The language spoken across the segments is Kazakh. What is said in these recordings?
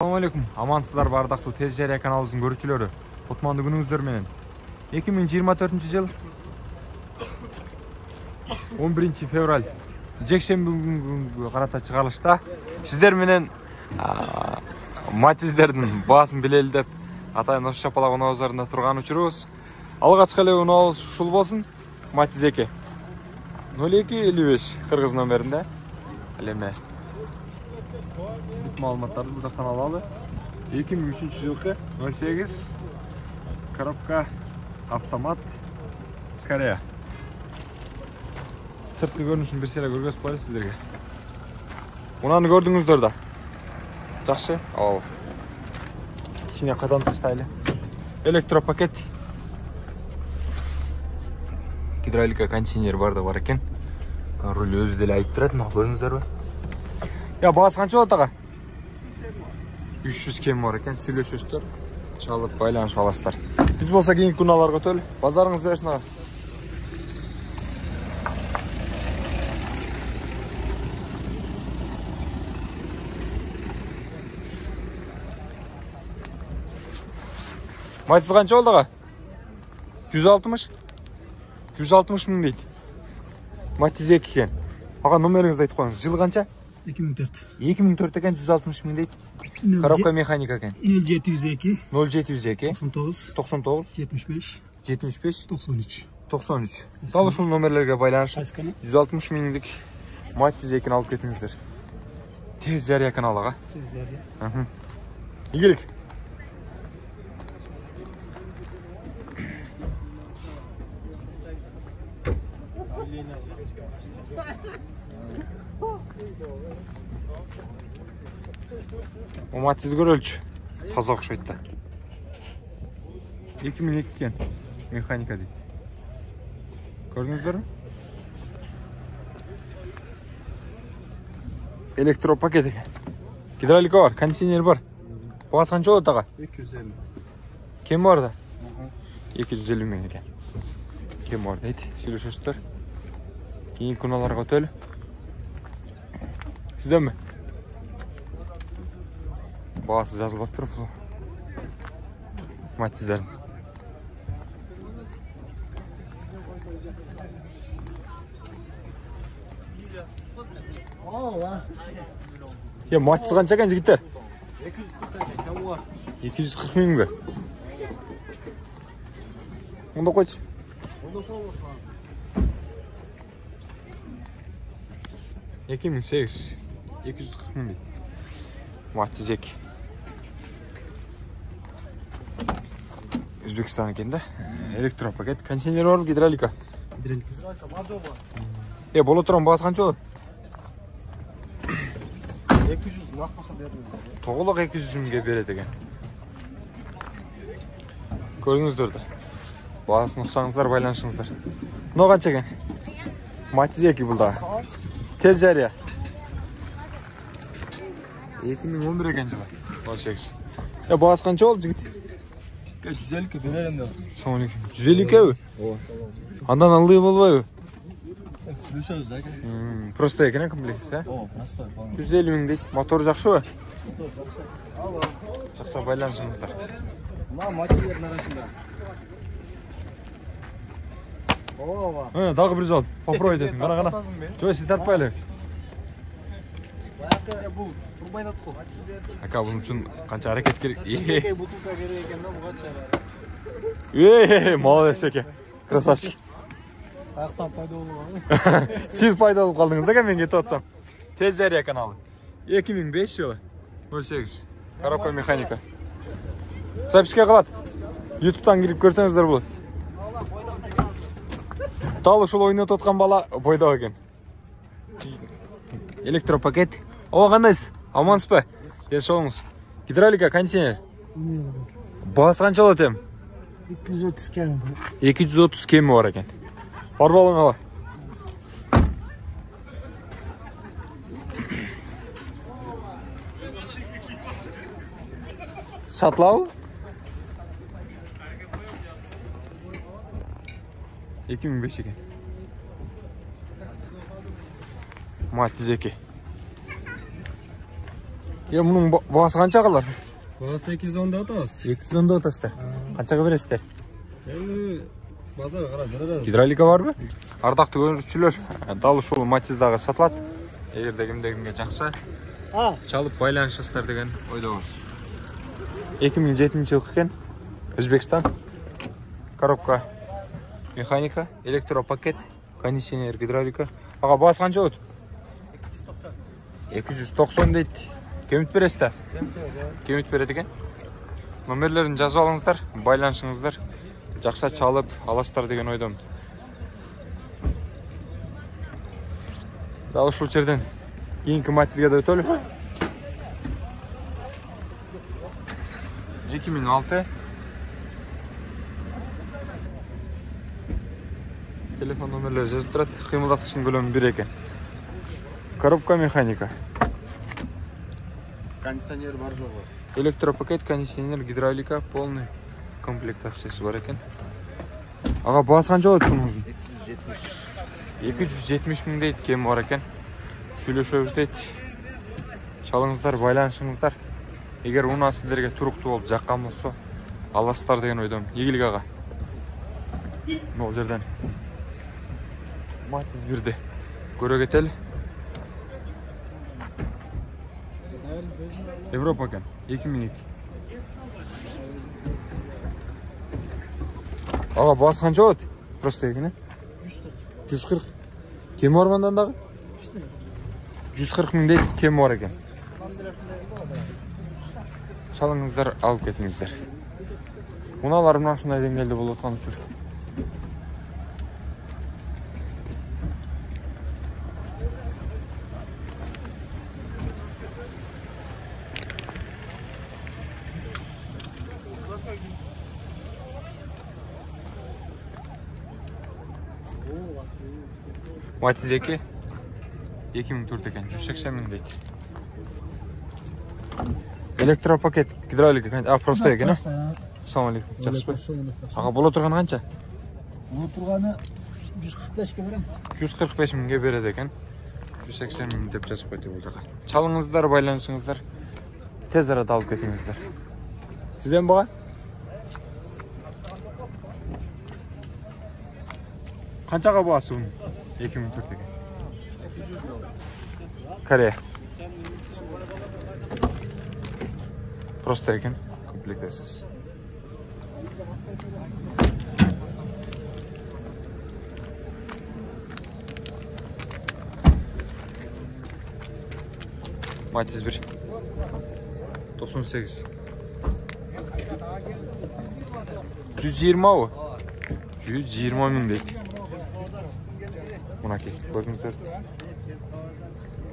Assalamualaikum, amansыздар бардактуу Тез Жария каналыбыздын көрүүчүлөрү. Кутмандуу күнүңүздөр менен. 2024 жыл 11 февраль жекшемби күнгө карата чыгарылышта сиздер менен Матиздердин баасын билели деп атайын ош чапалак унаабыздарында турган учурубуз. Алгачкы эле унаабыз ушул болсун. Матиз 2 0255 кыргыз номеринде. Ал эми маалыматтарды бұл жақтан алалы. 2003 жылғы 08 коробка автомат Корея. Сыртқы көрінішін бір селе көргөзүп коелу сиздерге. Мунаны көрдүңүздөр да. Жакшы. Ал. Ичине кадан таштайлы. Электропакет. Гидравлика кондиционер бар да бар экен. Руль өзү деле айтып турат, мына көрдүңүздөрбү? Я баасы канча болот ага? 300 кем бар екен, сүйлөшөсүздөр, чалып байланышып аласыздар. Биз болса кийинки күналарга өтөлү. Базарыңыз берсин ага. Матиз канча болду ага? 160? 160 миң дейт. Матиз 2 экен. Ага номериңизди айтып коюңуз. Жылы канча? 2004. 2004 екен, 160 миң дейт. Коробка механика екен. 0702 0702 99 75 93. 93. Дал ушул номерлерге байланышып 160 миңдик Матиз 2-ни алып кетиңиздер. Тез Жария каналыга. Тез Жария. Игилик. Матиз көрөлчү. Таза окшойт да. 2002 экен. Механика дейт. Көрдүңүздөрбү? Электропакет экен. Гидравлика бар, кондиционер бар. Баасы канча болот ага? 250. Кем бар да? 250 миң экен. Кем бар дейт. Сүйлөшөсүздөр. Кийинки күналарга өтөлү. Сизденби? Баасы жазылып туруп бул Матиздердин. Матиз канча экен жигиттер? 240 миңби? Онда койчу. 2008 240 миң. Матиз 2. Өзбекстан екен да. Электропакет, кондиционер бар, гидравлика. Боло турган баасы канча болот? 200 нак болсо бердим. Толук 200 миңге берет экен. Көрдүңүздөр да. Баасын уксаңыздар, байланышыңыздар. Мына канча экен? Матиз 2 бул да. Тез Жария. 2011 экен жылы. 18. Баасы канча болду жигит? 150 берерим деп. 150 Андан ылдый болбойбу? Сүйлөшөбүз да. Просто экен комплект, Просто. 150 миң дейт. Мотор жакшыбы? Жакшы байланышыңыздар. Мына Матиздердин арасында. Дагы бир жол. Попробуй этесиң. Кана. Жок, сиз тартпайлы. Бул турбайдат го. Ака, бунун үчүн канча аракет керек? Бутулка керек экен да буга чара. Молодец экен. Красавчик. Аяктан пайда болгон. Сиз пайда болуп калдыңыз да, мен кетип атсам. Тез Жария каналы. 2005 жылы. 08. Коробка механика. Записке калат. YouTube'дан кирип көрсөңүздөр болот. Дал ушул ойнотуп аткан бала бойдок экен. Электропакет. О, кандайсыз? Амансызбы? Жолуңуз. Гидравлика, кондиционер. Баасы канча болот эми? 230 кем. 230 кеми бар экен. Бар болуң ала. Сатылабы? 2005 екен. Матиз 2. Мұның бағасы қанша қалар? Бағасы 210 атабыз. 210 атасыздар. Қаншаға бересіздер? Базарға қарап береді. Гидравлика бар бі? Ардақты көрушілер, дал ушул Матиздағы сатылады. Егерде кімге жақса, чалып байланышасыздар деген ойдамыз. 2007 жылғы екен, Өзбекстан. Коробка механика, электропакет, кондиционер, гидравлика. Аға, бағасы қанша болады? 290 дейді. Кеміт бересіздер? Кеміт береді екен. Номерлерін жазып алыңыздар, байланышыңыздар. Жақса чалып аласыздар деген ойдамын. Дал ушул жерден кийинки Матизге да өтөлү. 2006. Телефон номерлери жазылып турат. Кыймылдаткычтын көлөмү 1 экен. Коробка механика. Кондиционер бар жоғы. Электропакет, кондиционер, гидравлика, полный комплектациясы бар екен. Аға, бағасы қанша болады бұныңыздың? 270 мың дейді, кем бар екен. Сөйлешөбүз дейді. Чалыңыздар, байланышыңыздар. Егер уна сіздерге туруктуу болуп жаккан болсо, аласыздар деген ойдамын. Ийгилик ага. Мол жерден Матиз 1-ди көрө кетели. Европа екен, 2002. Аға, бағасы қанша болады? Просто екен, 140. Кем бар бандан дағы? 140 мың дейді, кем бар екен. Шалыңыздар, алып кетіңіздер. Мұналар мұна шынай деңгелді болып отқан үшір. Матиз 2 2004 екен, 180 мың дейді. Электропакет, гидравлика, просто екен, Ассаламу алейкум, жақсы бай. Аға, бола тұрғаны қанша? Бола тұрғаны 145-ке берем. 145 мыңге береді екен. 180 мың деп жазып қойды бұл жаққа. Чалыңыздар, байланышыңыздар, тез арада алып кетіңіздер. Сізден баға? Қаншаға бағасы бұның? 2004 екен. Корея. Просто екен, комплектасыз. Матиз 1 98 120 ау? 120 мың дейді. Мұна кетті, көрдіңіздер.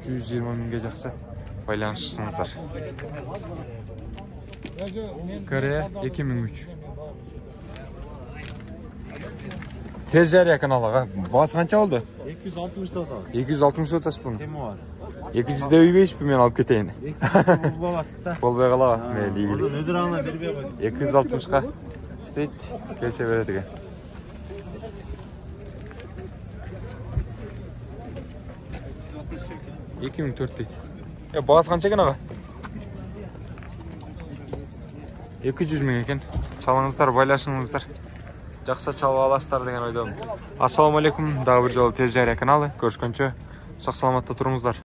120 мыңға жақсы байланышсыңыздар. Корея 2003. Тез жария каналыға. Бағасы қанша болды? 260 отабыз. 260 отасы бұны. Кемі бар. 200-де үйбейш бұл мен алып кетейін. Болбай қалаға. Мен дейгілік. Өдір аңына бербей қойды. 260-қа дейді, келсе береді ген. дейді. Бағасы қанша екен аға? 200 мың екен. Чалыңыздар, байлашыңыздар. Жақса чалып аласыздар деген ойдамын. Ассаламу алейкум. Дағы бір жолы Тез Жария каналы. Көрішкенше сақ саламатта тұрыңыздар.